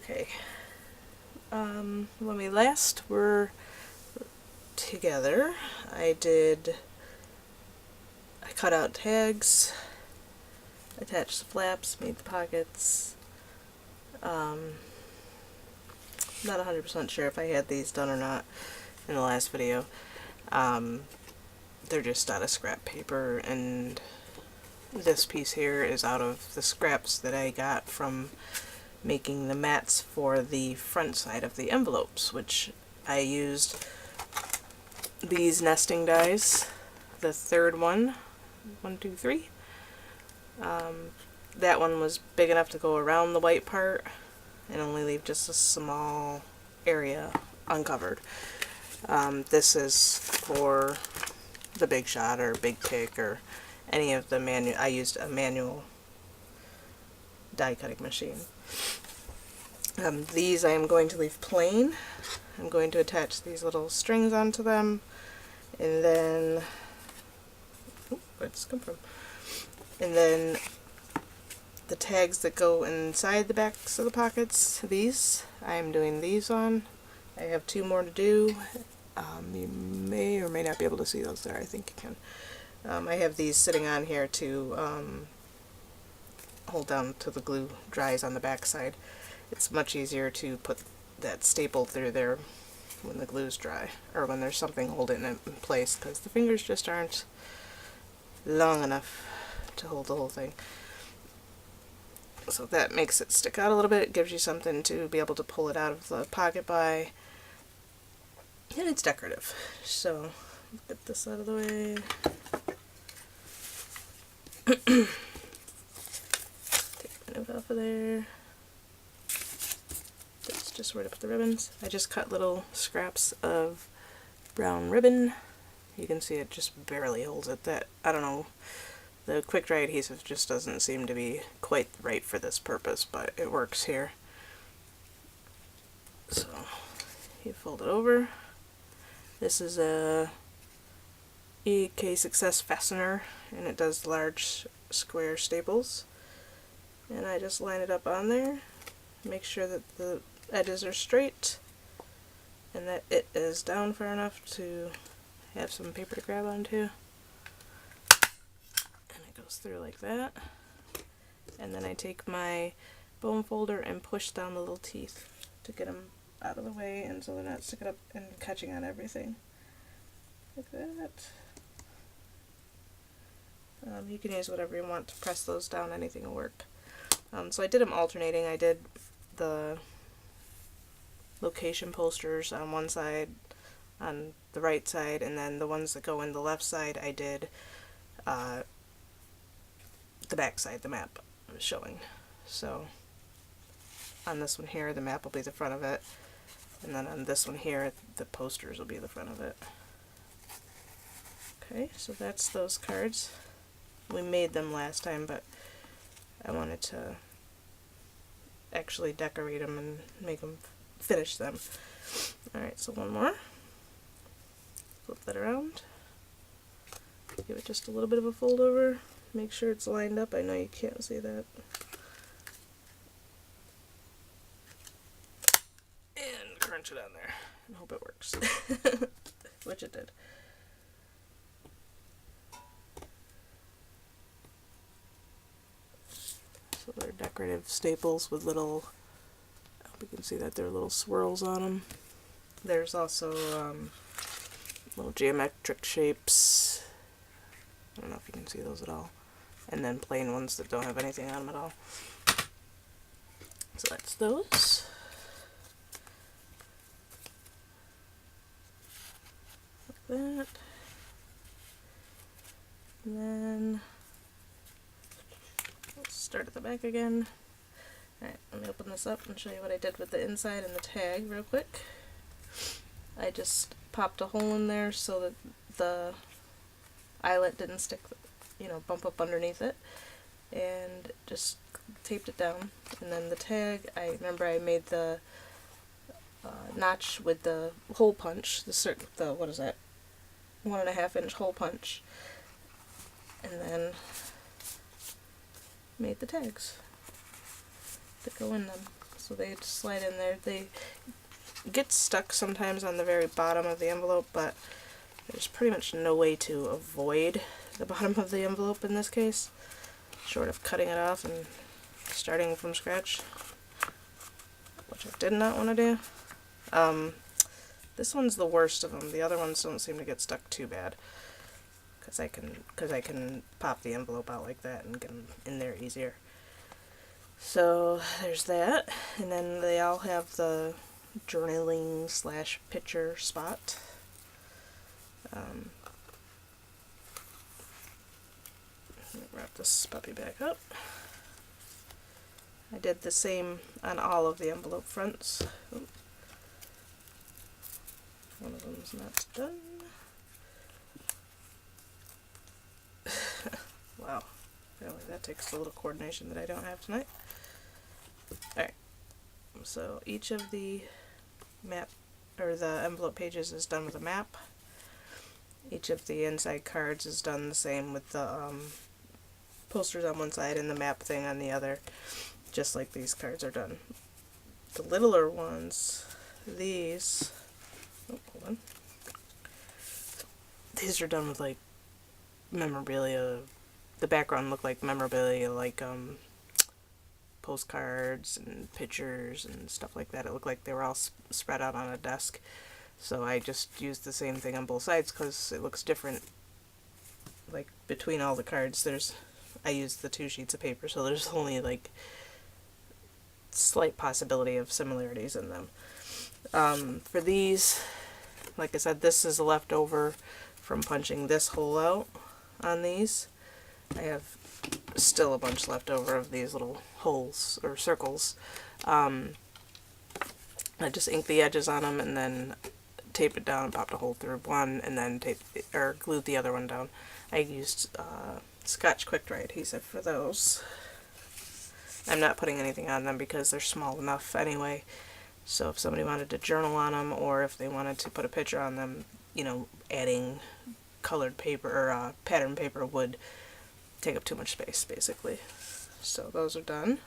Okay. When we last were together, I cut out tags, attached the flaps, made the pockets. Not 100% sure if I had these done or not in the last video. They're just out of scrap paper, and this piece here is out of the scraps that I got from making the mats for the front side of the envelopes, which I used these nesting dies, the third one, 1, 2, 3. That one was big enough to go around the white part and only leave just a small area uncovered. This is for the Big Shot or Big Tick or any of the manual. I used a manual die cutting machine. These I am going to leave plain. I'm going to attach these little strings onto them, and then where'd this come from? And then the tags that go inside the backs of the pockets, these, I am doing these on. I have 2 more to do. You may or may not be able to see those there. I think you can. I have these sitting on here to hold down till the glue dries on the back side. It's much easier to put that staple through there when the glue's dry, or when there's something holding it in place, because the fingers just aren't long enough to hold the whole thing. So that makes it stick out a little bit. It gives you something to be able to pull it out of the pocket by, and it's decorative. So get this out of the way. Take the note off of there. That's just where to put the ribbons. I just cut little scraps of brown ribbon. You can see it just barely holds it. That, I don't know, the quick dry adhesive just doesn't seem to be quite right for this purpose, but it works here. So you fold it over. This is a EK Success fastener, and it does large square staples. And I just line it up on there, make sure that the edges are straight and that it is down far enough to have some paper to grab onto. And it goes through like that. And then I take my bone folder and push down the little teeth to get them out of the way, and so they're not sticking up and catching on everything. Like that. You can use whatever you want to press those down, anything will work. So I did them alternating. I did the location posters on one side, on the right side, and then the ones that go in the left side I did the back side, the map I was showing. So on this one here, the map will be the front of it, and then on this one here, the posters will be the front of it. Okay, so that's those cards. We made them last time, but I wanted to actually decorate them and make them finish them. Alright, so one more. Flip that around. Give it just a little bit of a fold over. Make sure it's lined up. I know you can't see that. And crunch it on there and hope it works. Which it did. So they're decorative staples with little, I hope you can see that there are little swirls on them. There's also little geometric shapes. I don't know if you can see those at all. And then plain ones that don't have anything on them at all. So that's those. Like that. And then let's start at the back again. Alright, let me open this up and show you what I did with the inside and the tag real quick. I just popped a hole in there so that the eyelet didn't stick, bump up underneath it, and just taped it down. And then the tag, I remember I made the notch with the hole punch, the what is that, 1.5 inch hole punch, and then made the tags that go in them. so they slide in there. They get stuck sometimes on the very bottom of the envelope, but there's pretty much no way to avoid the bottom of the envelope in this case, short of cutting it off and starting from scratch, which I did not want to do. This one's the worst of them. The other ones don't seem to get stuck too bad, because I can pop the envelope out like that and get them in there easier. So there's that, and then they all have the journaling slash picture spot. Let me wrap this puppy back up. I did the same on all of the envelope fronts. Oops. One of them's not done. Wow, really, that takes a little coordination that I don't have tonight. Alright, so each of the map, or the envelope pages is done with a map. Each of the inside cards is done the same with the posters on one side and the map thing on the other, just like these cards are done. The littler ones, these, oh, hold on. These are done with like memorabilia. The background looked like memorabilia, like postcards and pictures and stuff like that. It looked like they were all spread out on a desk. So I just used the same thing on both sides because it looks different. Like between all the cards, I used the 2 sheets of paper, so there's only like slight possibility of similarities in them. For these, like I said, this is a leftover from punching this hole out on these. I have still a bunch left over of these little holes or circles. I just inked the edges on them and then taped it down and popped a hole through one, and then glued the other one down. I used Scotch Quick Dry adhesive for those. I'm not putting anything on them because they're small enough anyway. So if somebody wanted to journal on them, or if they wanted to put a picture on them, you know, adding colored paper or pattern paper would take up too much space, basically. So those are done.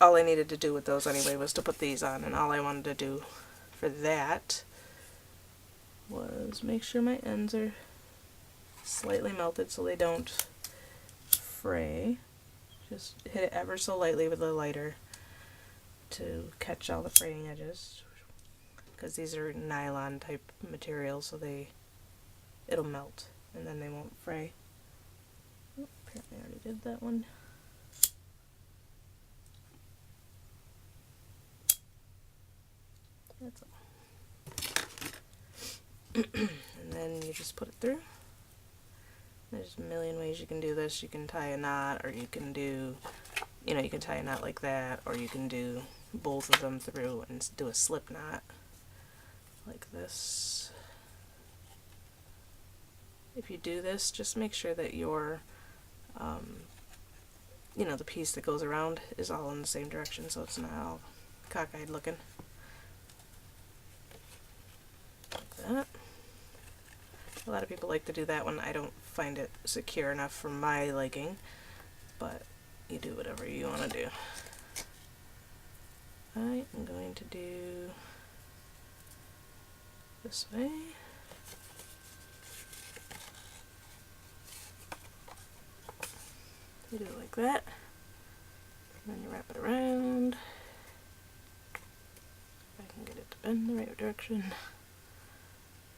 All I needed to do with those anyway was to put these on, and all I wanted to do for that was make sure my ends are slightly melted so they don't fray. Just hit it ever so lightly with a lighter to catch all the fraying edges, because these are nylon type material, so it'll melt and then they won't fray. Oh, apparently I already did that one. That's all. And then you just put it through. There's a million ways you can do this. You can tie a knot, or you can do, you can tie a knot like that, or you can do both of them through and do a slip knot like this. If you do this, just make sure that your, the piece that goes around is all in the same direction, so it's not all cockeyed looking. Like that. A lot of people like to do that one. I don't find it secure enough for my liking, but you do whatever you want to do. I am going to do this way. You do it like that, and then you wrap it around. If I can get it to bend the right direction.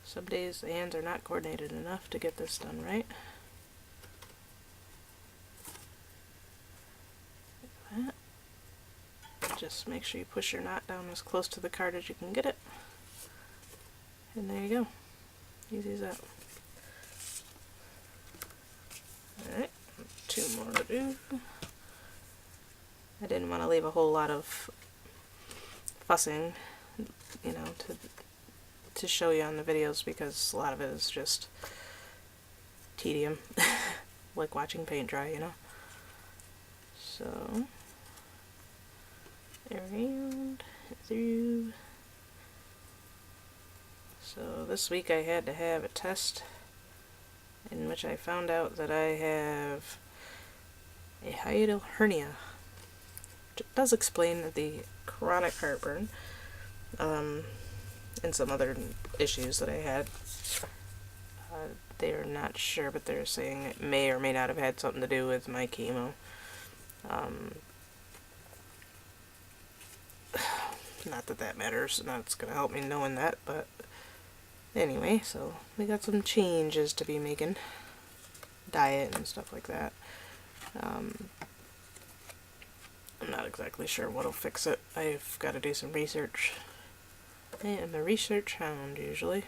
Some days the hands are not coordinated enough to get this done right. Like that. Just make sure you push your knot down as close to the card as you can get it. And there you go. Easy as that. Alright, 2 more to do. I didn't want to leave a whole lot of fussing, to show you on the videos, because a lot of it is just tedium, like watching paint dry, So, around, through. So this week I had to have a test in which I found out that I have a hiatal hernia, which does explain the chronic heartburn, and some other issues that I had. They're not sure, but they're saying it may or may not have had something to do with my chemo. Not that that matters, not it's gonna help me knowing that, but anyway, so we got some changes to be making. Diet and stuff like that. I'm not exactly sure what'll fix it. I've got to do some research. I am a research hound, usually.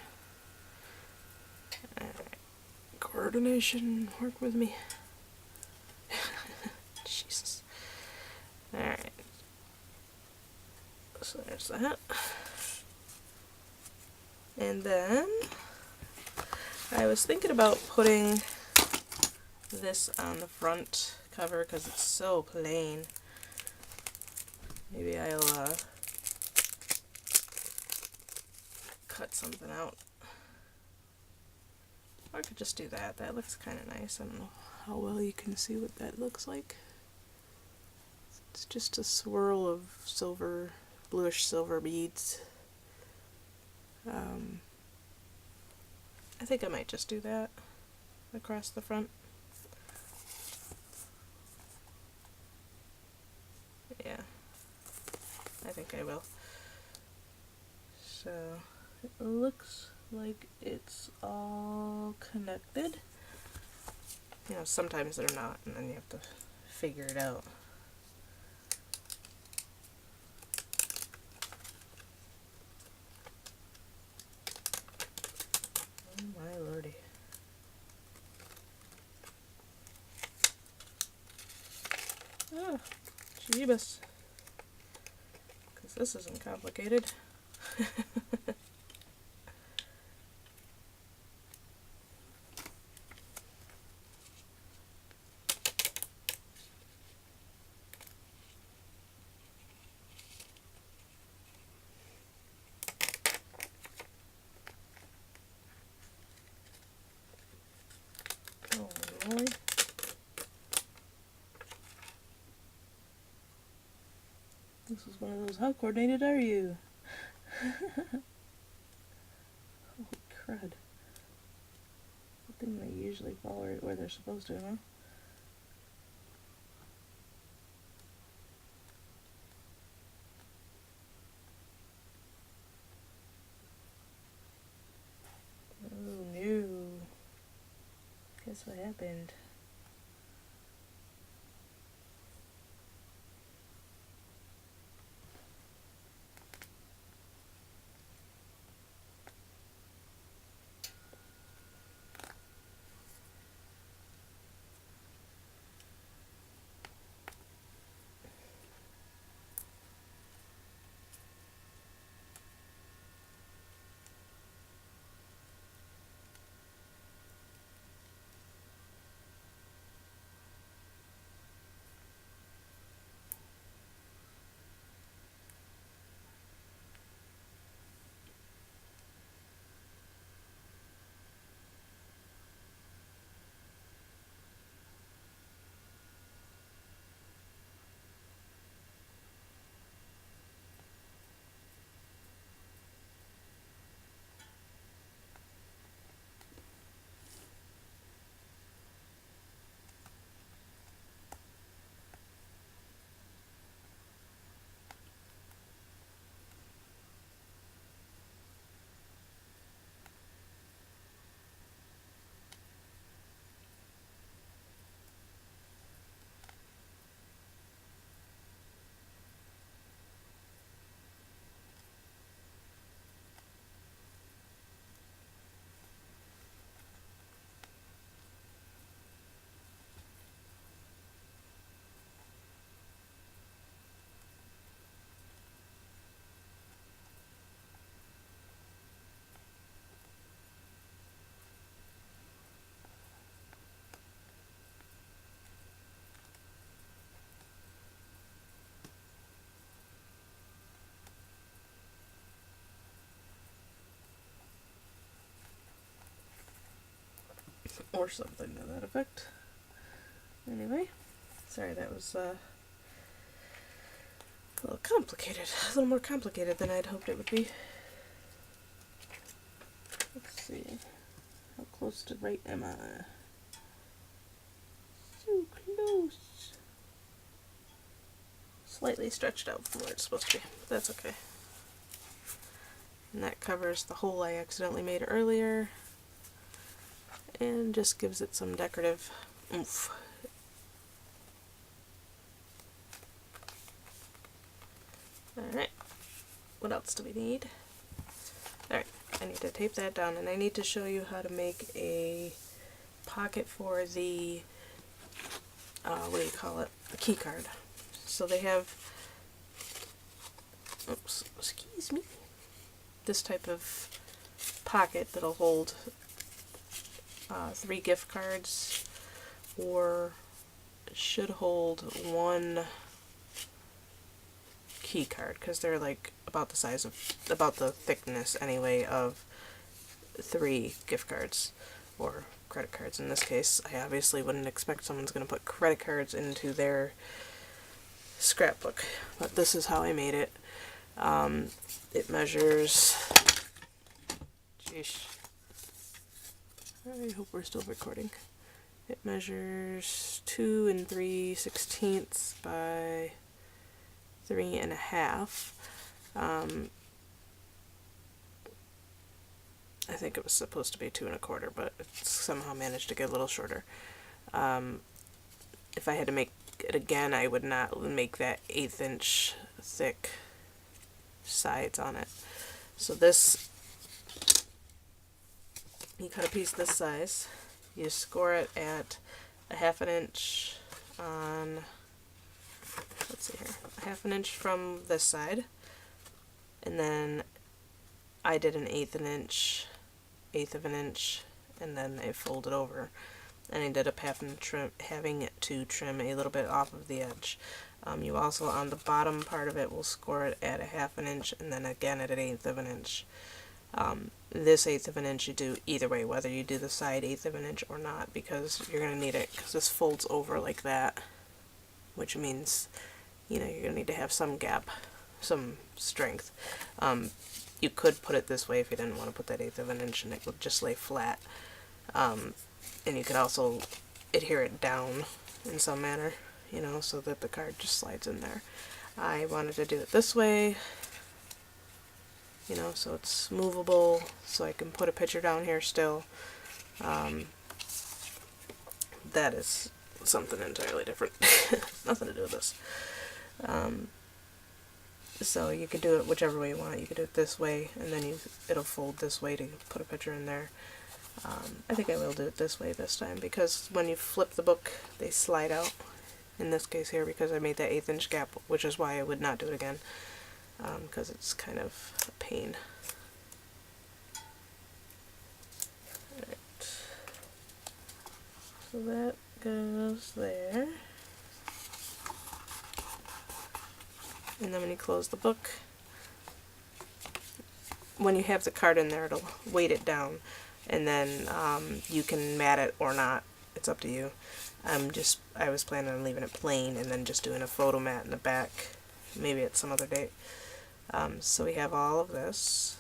Coordination, work with me. Jesus. Alright. So there's that. And then I was thinking about putting this on the front cover because it's so plain. Maybe I'll cut something out. Or I could just do that. That looks kind of nice. I don't know how well you can see what that looks like. It's just a swirl of silver, bluish silver beads. I think I might just do that across the front. Yeah, I think I will. So it looks like it's all connected. You know, sometimes they're not, and then you have to figure it out. Oh my lordy. Oh, jeebus. Because this isn't complicated. Oh Lord. This is one of those, how coordinated are you? Holy crud. Good thing they usually fall right where they're supposed to, huh? Oh no. Guess what happened? Or something to that effect. Anyway, sorry that was A little complicated, a little more complicated than I'd hoped it would be. Let's see, how close to right am I? So close. Slightly stretched out from where it's supposed to be, but that's okay. And that covers the hole I accidentally made earlier, and just gives it some decorative oomph. Alright, what else do we need? Alright, I need to tape that down, and I need to show you how to make a pocket for the, what do you call it, the key card. So they have, oops, excuse me, this type of pocket that'll hold 3 gift cards, or should hold 1 key card, because they're like about the size of, about the thickness anyway, of 3 gift cards, or credit cards in this case. I obviously wouldn't expect someone's going to put credit cards into their scrapbook, but this is how I made it. It measures, jeez, I hope we're still recording. It measures 2 3/16 by 3.5. I think it was supposed to be 2 1/4, but it's somehow managed to get a little shorter. If I had to make it again, I would not make that 1/8 inch thick sides on it. So this, you cut a piece this size, you score it at 1/2 inch on, let's see here, 1/2 inch from this side, and then I did an 1/8 inch, 1/8 of an inch, and then I folded over, and I ended up having to trim a little bit off of the edge. You also, on the bottom part of it, will score it at 1/2 inch, and then again at 1/8 of an inch. This 1/8 of an inch you do either way, whether you do the side 1/8 of an inch or not, because you're going to need it, because this folds over like that, which means, you know, you're going to need to have some gap, some strength. You could put it this way if you didn't want to put that 1/8 of an inch, and it would just lay flat. And you could also adhere it down in some manner, you know, so that the card just slides in there. I wanted to do it this way, you know, so it's movable, so I can put a picture down here still. That is something entirely different. Nothing to do with this. So you could do it whichever way you want. You could do it this way, and then it'll fold this way to put a picture in there. I think I will do it this way this time, because when you flip the book, they slide out. In this case here, because I made that 1/8 inch gap, which is why I would not do it again, because it's kind of a pain. Alright. So that goes there. And then when you close the book, when you have the card in there, it'll weight it down, and then you can mat it or not. It's up to you. I was planning on leaving it plain and then just doing a photo mat in the back, maybe at some other date. So we have all of this.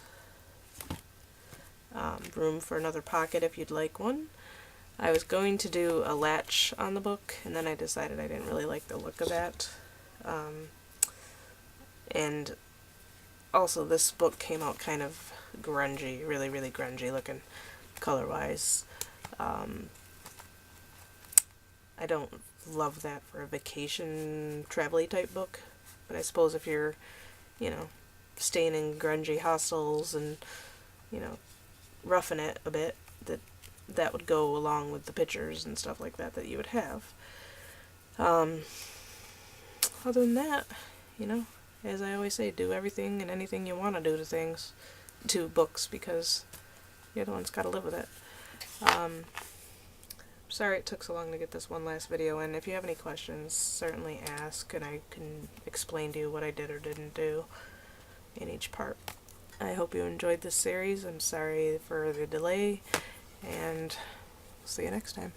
Room for another pocket if you'd like one. I was going to do a latch on the book, and then I decided I didn't really like the look of that. And also this book came out kind of grungy, really, really grungy looking color-wise. I don't love that for a vacation travel-y type book, but I suppose if you're, you know, staying in grungy hostels and, you know, roughing it a bit, that would go along with the pictures and stuff like that you would have. Other than that, you know, as I always say, do everything and anything you want to do to books, because you're the one's got to live with it. Sorry it took so long to get this one last video in. If you have any questions, certainly ask, and I can explain to you what I did or didn't do in each part. I hope you enjoyed this series. I'm sorry for the delay, and see you next time.